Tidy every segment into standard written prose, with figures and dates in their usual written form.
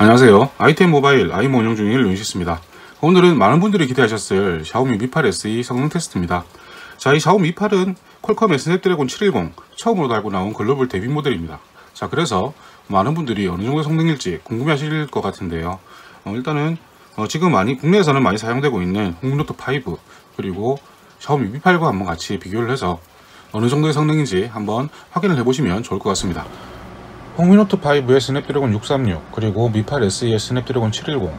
안녕하세요. 아이템 모바일 아이모 운영 중인 루인시스입니다. 오늘은 많은 분들이 기대하셨을 샤오미 Mi 8 SE 성능 테스트입니다. 자, 이 샤오미 Mi 8은 퀄컴의 스냅드래곤 710 처음으로 달고 나온 글로벌 데뷔 모델입니다. 자, 그래서 많은 분들이 어느 정도 성능일지 궁금해하실 것 같은데요. 일단은 지금 국내에서는 많이 사용되고 있는 홍미노트 5 그리고 샤오미 Mi 8과 한번 같이 비교를 해서 어느 정도의 성능인지 한번 확인을 해보시면 좋을 것 같습니다. 홍미노트 5의 스냅드래곤 636 그리고 Mi 8 SE의 스냅드래곤 710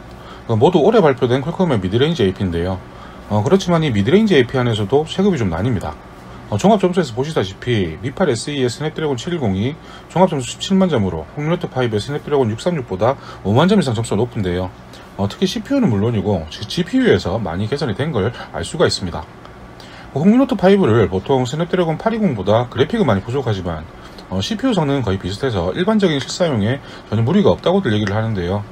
모두 올해 발표된 퀄컴의 미드레인지 AP인데요. 그렇지만 이 미드레인지 AP 안에서도 체급이 좀 나뉩니다. 종합점수에서 보시다시피 Mi 8 SE의 스냅드래곤 710이 종합점수 17만 점으로 홍미노트 5의 스냅드래곤 636보다 5만 점 이상 점수가 높은데요. 특히 CPU는 물론이고 GPU에서 많이 개선이 된 걸 알 수가 있습니다. 홍미노트 5를 보통 스냅드래곤 820보다 그래픽은 많이 부족하지만 CPU 성능은 거의 비슷해서 일반적인 실사용에 전혀 무리가 없다고들 얘기를 하는데요.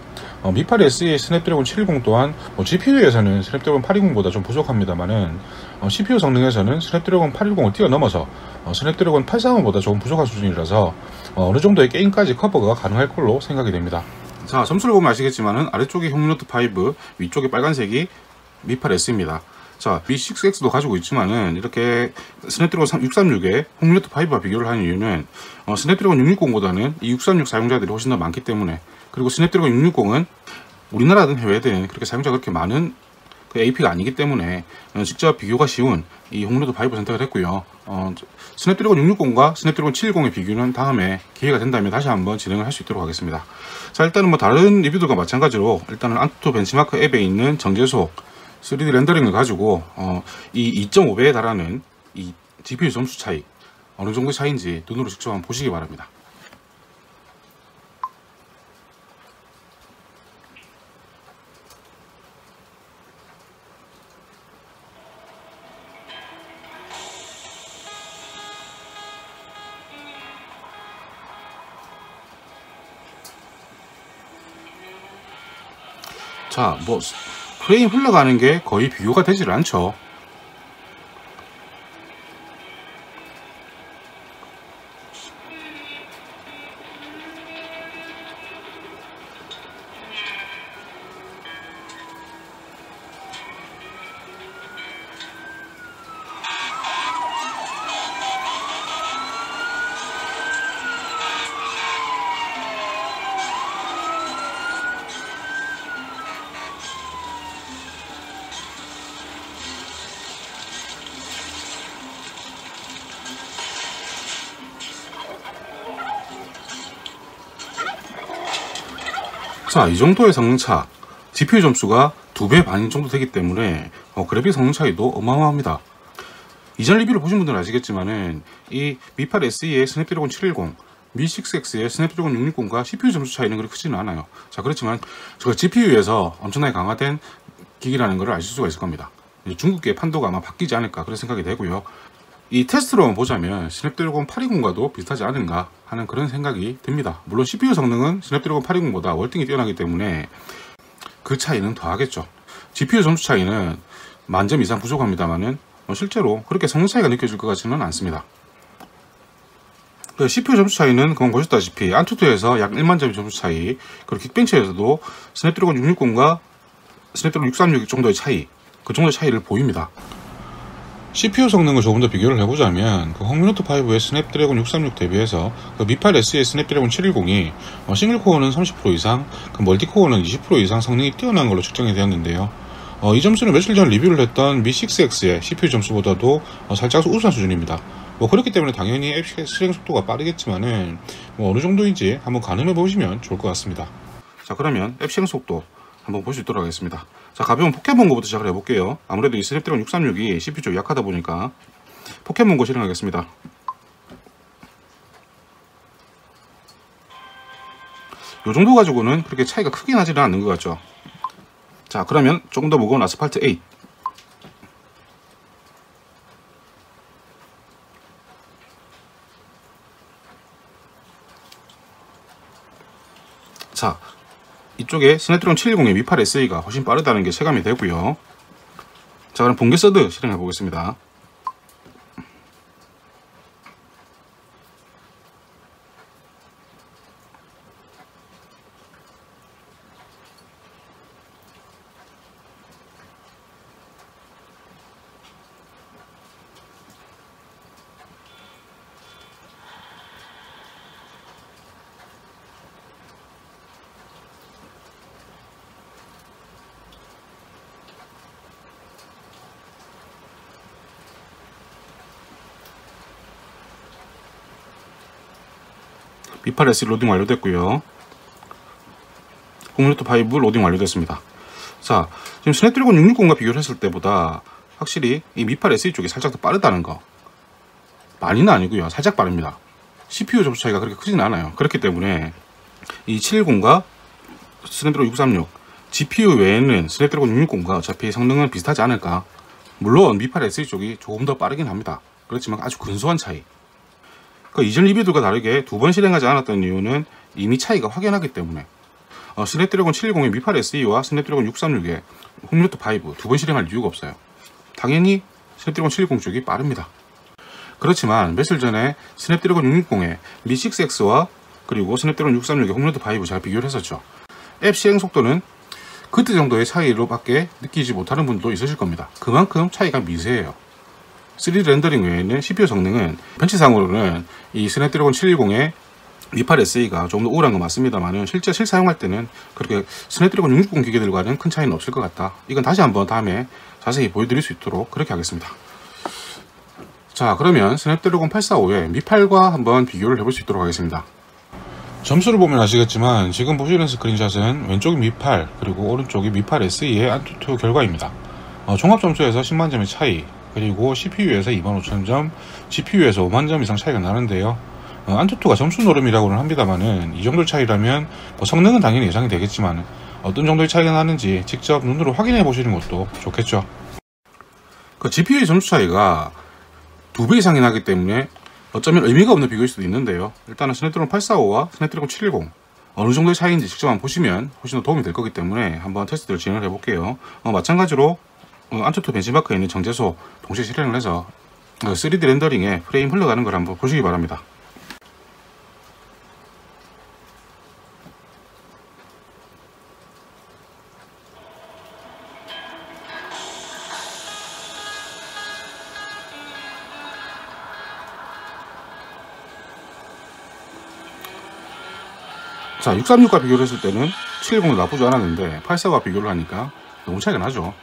Mi 8 SE의 스냅드래곤 710 또한 GPU에서는 스냅드래곤 820보다 좀 부족합니다만은 CPU 성능에서는 스냅드래곤 810을 뛰어넘어서 스냅드래곤 835보다 조금 부족한 수준이라서 어느 정도의 게임까지 커버가 가능할 걸로 생각이 됩니다. 자, 점수를 보면 아시겠지만은 아래쪽이 홍미노트 5, 위쪽이 빨간색이 Mi 8 S입니다. 자, Mi 6X도 가지고 있지만은 이렇게 스냅드래곤 636에 홍미노트 5와 비교를 하는 이유는 스냅드래곤 660보다는 이 636 사용자들이 훨씬 더 많기 때문에, 그리고 스냅드래곤 660은 우리나라든 해외든 그렇게 사용자가 그렇게 많은 AP가 아니기 때문에 직접 비교가 쉬운 이 홍미노트 5 선택을 했고요. 스냅드래곤 660과 스냅드래곤 710의 비교는 다음에 기회가 된다면 다시 한번 진행을 할 수 있도록 하겠습니다. 자, 일단은 다른 리뷰들과 마찬가지로 일단은 안투 벤치마크 앱에 있는 정제속 3D 렌더링을 가지고 이 2.5배에 달하는 이 GPU 점수 차이, 어느 정도 차이인지 눈으로 직접 한번 보시기 바랍니다. 자, 프레임 흘러가는 게 거의 비교가 되질 않죠. 자, 이 정도의 성능차, GPU 점수가 2배 반 정도 되기 때문에 그래픽 성능 차이도 어마어마합니다. 이전 리뷰를 보신 분들은 아시겠지만은 이 Mi 8 SE의 스냅드래곤 710, Mi 6X의 스냅드래곤 660과 CPU 점수 차이는 그렇게 크지는 않아요. 자, 그렇지만 제가 GPU에서 엄청나게 강화된 기기라는 것을 아실 수가 있을 겁니다. 중국계 판도가 아마 바뀌지 않을까 그런 생각이 되고요. 이 테스트로만 보자면 스냅드래곤 820과도 비슷하지 않은가 하는 그런 생각이 듭니다. 물론 CPU 성능은 스냅드래곤 820보다 월등히 뛰어나기 때문에 그 차이는 더하겠죠. GPU 점수 차이는 만점 이상 부족합니다만은 실제로 그렇게 성능 차이가 느껴질 것 같지는 않습니다. CPU 점수 차이는 그건 보셨다시피 안투투에서 약 1만 점의 점수 차이, 그리고 긱벤치에서도 스냅드래곤 660과 스냅드래곤 636 정도의 차이, 그 정도의 차이를 보입니다. CPU 성능을 조금 더 비교를 해보자면 홍미노트 5의 스냅드래곤 636 대비해서 Mi 8 SE의 스냅드래곤 710이 싱글코어는 30% 이상, 멀티코어는 20% 이상 성능이 뛰어난 걸로 측정이 되었는데요. 이 점수는 며칠 전 리뷰를 했던 Mi 6X의 CPU 점수보다도 살짝 우수한 수준입니다. 그렇기 때문에 당연히 앱 실행 속도가 빠르겠지만은 어느 정도인지 한번 가늠해 보시면 좋을 것 같습니다. 자, 그러면 앱 실행 속도 한번 볼 수 있도록 하겠습니다. 자, 가벼운 포켓몬고부터 시작을 해볼게요. 아무래도 이 스냅드래곤 636이 CPU 좀 약하다 보니까 포켓몬고 실행하겠습니다. 요 정도 가지고는 그렇게 차이가 크게 나지는 않는 것 같죠. 자, 그러면 조금 더 무거운 아스팔트 8. 자, 이쪽에 스냅드래곤 710의 Mi 8 SE가 훨씬 빠르다는 게 체감이 되고요. 자, 그럼 번개 서드 실행해 보겠습니다. 미팔 SE 로딩 완료됐고요. 홍루트 5 로딩 완료됐습니다. 자, 지금 스냅드래곤 660과 비교를 했을 때보다 확실히 이 미팔 SE 쪽이 살짝 더 빠르다는 거. 많이는 아니고요. 살짝 빠릅니다. CPU 점수 차이가 그렇게 크진 않아요. 그렇기 때문에 이 710과 스냅드래곤 636 GPU 외에는 스냅드래곤 660과 어차피 성능은 비슷하지 않을까. 물론 미팔 SE 쪽이 조금 더 빠르긴 합니다. 그렇지만 아주 근소한 차이. 그 이전 리뷰들과 다르게 두 번 실행하지 않았던 이유는 이미 차이가 확연하기 때문에. 스냅드래곤 710의 미팔 SE와 스냅드래곤 636의 홍루트 5 두 번 실행할 이유가 없어요. 당연히 스냅드래곤 710 쪽이 빠릅니다. 그렇지만 며칠 전에 스냅드래곤 660의 미 6X와 그리고 스냅드래곤 636의 홍루트 5 잘 비교를 했었죠. 앱 실행 속도는 그때 정도의 차이로밖에 느끼지 못하는 분도 있으실 겁니다. 그만큼 차이가 미세해요. 3D 렌더링 외에는 CPU 성능은 벤치상으로는 이 스냅드래곤 710의 미팔 SE가 조금 더 우월한 건 맞습니다만 실제 실사용할 때는 그렇게 스냅드래곤 660 기계들과는 큰 차이는 없을 것 같다. 이건 다시 한번 다음에 자세히 보여드릴 수 있도록 그렇게 하겠습니다. 자, 그러면 스냅드래곤 845의 미팔과 한번 비교를 해볼 수 있도록 하겠습니다. 점수를 보면 아시겠지만 지금 보시는 스크린샷은 왼쪽이 미팔 그리고 오른쪽이 미팔 SE의 안투투 결과입니다. 종합점수에서 10만점의 차이, 그리고 CPU에서 25,000점, GPU에서 50,000점 이상 차이가 나는데요. 안투투가 점수 노름이라고는 합니다만은 이 정도 차이라면 성능은 당연히 예상이 되겠지만 어떤 정도의 차이가 나는지 직접 눈으로 확인해 보시는 것도 좋겠죠. 그 GPU의 점수 차이가 2배 이상이 나기 때문에 어쩌면 의미가 없는 비교일 수도 있는데요. 일단은 스냅드래곤 845와 스냅드래곤 710 어느 정도의 차이인지 직접 한번 보시면 훨씬 더 도움이 될 거기 때문에 한번 테스트를 진행을 해볼게요. 마찬가지로 안투투 벤치마크에 있는 정제소 동시에 실행을 해서 3D 렌더링에 프레임 흘러가는 걸 한번 보시기 바랍니다. 자, 636과 비교를 했을 때는 710도 나쁘지 않았는데 84와 비교를 하니까 너무 차이가 나죠.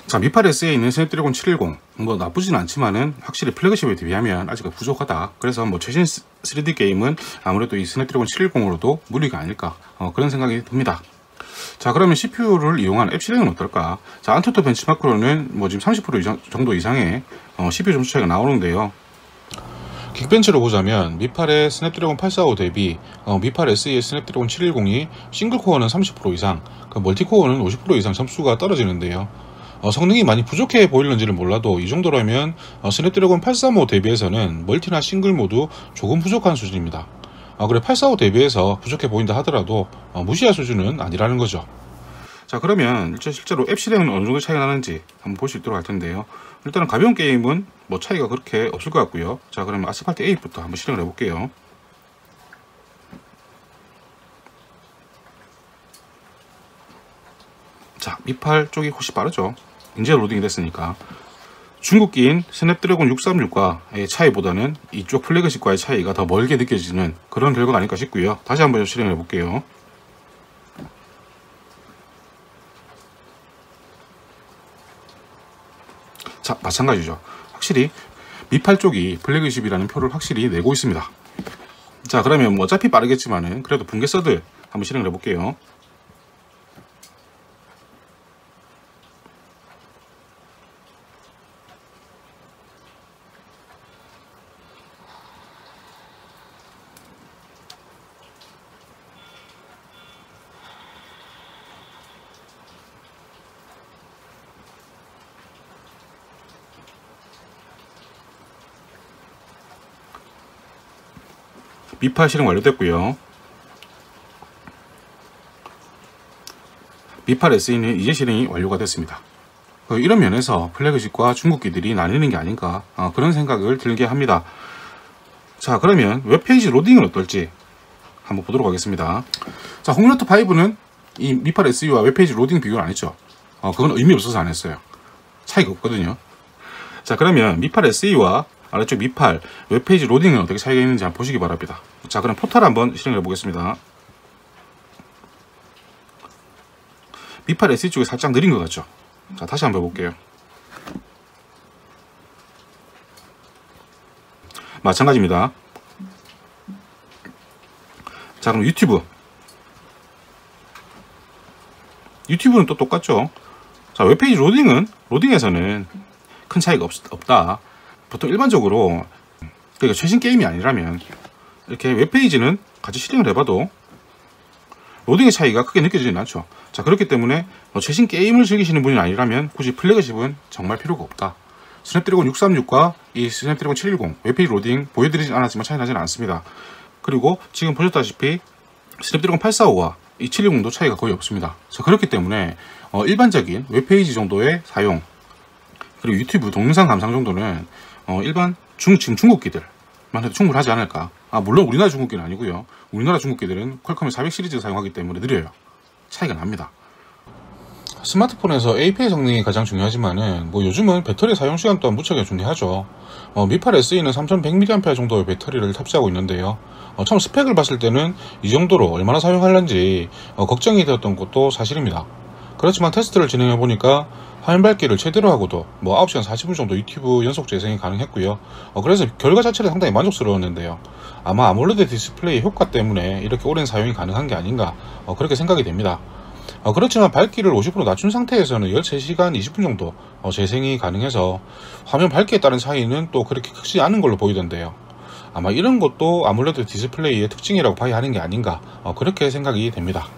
자, 미팔 SE에 있는 스냅드래곤 710 뭐 나쁘진 않지만은 확실히 플래그십에 비하면 아직 부족하다. 그래서 뭐 최신 3D 게임은 아무래도 이 스냅드래곤 710으로도 무리가 아닐까 그런 생각이 듭니다. 자, 그러면 CPU를 이용한 앱 실행은 어떨까? 자, 안투투 벤치마크로는 뭐 지금 30% 정도 이상의 CPU 점수 차이가 나오는데요. 긱벤치로 보자면 미팔의 스냅드래곤 845 대비 미팔 SE의 스냅드래곤 710이 싱글코어는 30% 이상, 멀티코어는 50% 이상 점수가 떨어지는데요. 성능이 많이 부족해 보이는지는 몰라도 이 정도라면 스냅드래곤 835 대비해서는 멀티나 싱글 모두 조금 부족한 수준입니다. 그래 845 대비해서 부족해 보인다 하더라도 무시할 수준은 아니라는 거죠. 자, 그러면 실제로 앱 실행은 어느 정도 차이가 나는지 한번 볼 수 있도록 할 텐데요. 일단은 가벼운 게임은 뭐 차이가 그렇게 없을 것 같고요. 자, 그러면 아스팔트 8부터 한번 실행을 해볼게요. 자, 미팔 쪽이 훨씬 빠르죠. 이제 로딩이 됐으니까. 중국기인 스냅드래곤 636과의 차이보다는 이쪽 플래그십과의 차이가 더 멀게 느껴지는 그런 결과가 아닐까 싶고요. 다시 한번 실행해 볼게요. 자, 마찬가지죠. 확실히 미팔 쪽이 플래그십이라는 표를 확실히 내고 있습니다. 자, 그러면 뭐 어차피 빠르겠지만은 그래도 붕괴 서드 한번 실행을 해볼게요. 미팔 실행 완료됐고요. 미팔 SE는 이제 실행이 완료가 됐습니다. 이런 면에서 플래그십과 중국기들이 나뉘는 게 아닌가 그런 생각을 들게 합니다. 자, 그러면 웹페이지 로딩은 어떨지 한번 보도록 하겠습니다. 자, 홍노트5는 이 미팔 SE와 웹페이지 로딩 비교를 안 했죠. 그건 의미 없어서 안 했어요. 차이가 없거든요. 자, 그러면 미팔 SE와 아래쪽 미팔 웹페이지 로딩은 어떻게 차이가 있는지 한번 보시기 바랍니다. 자, 그럼 포탈 한번 실행해 보겠습니다. 미팔 SE 쪽이 살짝 느린 것 같죠. 자, 다시 한번 해볼게요. 마찬가지입니다. 자, 그럼 유튜브는 또 똑같죠. 자, 웹페이지 로딩에서는 큰 차이가 없다. 보통 일반적으로 그러니까 최신 게임이 아니라면 이렇게 웹페이지는 같이 실행을 해봐도 로딩의 차이가 크게 느껴지진 않죠. 자, 그렇기 때문에 최신 게임을 즐기시는 분이 아니라면 굳이 플래그십은 정말 필요가 없다. 스냅드래곤 636과 이 스냅드래곤 710 웹페이지 로딩 보여드리진 않았지만 차이 나지는 않습니다. 그리고 지금 보셨다시피 스냅드래곤 845와 이 710도 차이가 거의 없습니다. 자, 그렇기 때문에 일반적인 웹페이지 정도의 사용 그리고 유튜브 동영상 감상 정도는 일반 지금 중국기들만 해도 충분하지 않을까. 물론 우리나라 중국기는 아니고요. 우리나라 중국기들은 퀄컴의 400 시리즈를 사용하기 때문에 느려요. 차이가 납니다. 스마트폰에서 API 성능이 가장 중요하지만은 요즘은 배터리 사용 시간 또한 무척 중요하죠. 미팔 SE는 3100mAh 정도의 배터리를 탑재하고 있는데요. 처음 스펙을 봤을 때는 이 정도로 얼마나 사용할는지 걱정이 되었던 것도 사실입니다. 그렇지만 테스트를 진행해 보니까 화면 밝기를 최대로 하고도 9시간 40분 정도 유튜브 연속 재생이 가능했고요. 그래서 결과 자체는 상당히 만족스러웠는데요. 아마 아몰레드 디스플레이 효과 때문에 이렇게 오랜 사용이 가능한 게 아닌가 그렇게 생각이 됩니다. 그렇지만 밝기를 50% 낮춘 상태에서는 13시간 20분 정도 재생이 가능해서 화면 밝기에 따른 차이는 또 그렇게 크지 않은 걸로 보이던데요. 아마 이런 것도 아몰레드 디스플레이의 특징이라고 봐야 하는 게 아닌가 그렇게 생각이 됩니다.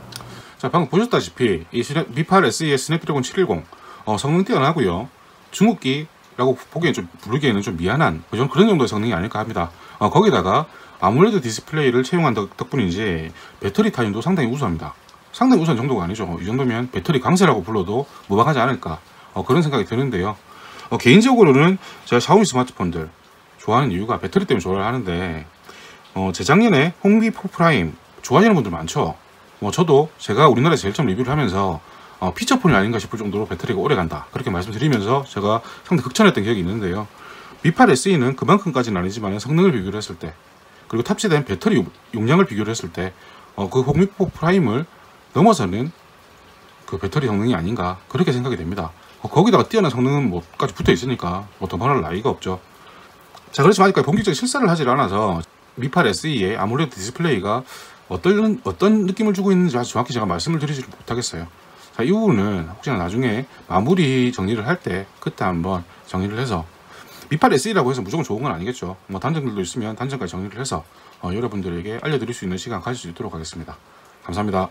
자, 방금 보셨다시피 이 미팔 SE의 스냅드래곤 710 성능 뛰어나고요. 중국기라고 부르기에는 좀 미안한 그런 정도의 성능이 아닐까 합니다. 거기다가 아몰레드 디스플레이를 채용한 덕분인지 배터리 타임도 상당히 우수합니다. 상당히 우수한 정도가 아니죠. 이 정도면 배터리 강세라고 불러도 무방하지 않을까 그런 생각이 드는데요. 개인적으로는 제가 샤오미 스마트폰들 좋아하는 이유가 배터리 때문에 좋아를 하는데 재작년에 홍미4 프라임 좋아하시는 분들 많죠. 저도 제가 우리나라에서 제일 처음 리뷰를 하면서 피처폰이 아닌가 싶을 정도로 배터리가 오래간다 그렇게 말씀드리면서 제가 상당히 극찬했던 기억이 있는데요. 미팔 SE는 그만큼까지는 아니지만 성능을 비교를 했을 때 그리고 탑재된 배터리 용량을 비교를 했을 때 그 홍미4 프라임을 넘어서는 그 배터리 성능이 아닌가 그렇게 생각이 됩니다. 거기다가 뛰어난 성능은 까지 붙어 있으니까 더 말할 나위가 없죠. 자, 그렇지만 아직까지 본격적인 실사를 하지 않아서 미팔 SE의 아몰레드 디스플레이가 어떤 느낌을 주고 있는지 아주 정확히 제가 말씀을 드리지 못하겠어요. 자, 이 부분은 혹시나 나중에 마무리 정리를 할 때 그때 한번 정리를 해서 미팔 SE라고 해서 무조건 좋은 건 아니겠죠. 단점들도 있으면 단점까지 정리를 해서 여러분들에게 알려드릴 수 있는 시간 가질 수 있도록 하겠습니다. 감사합니다.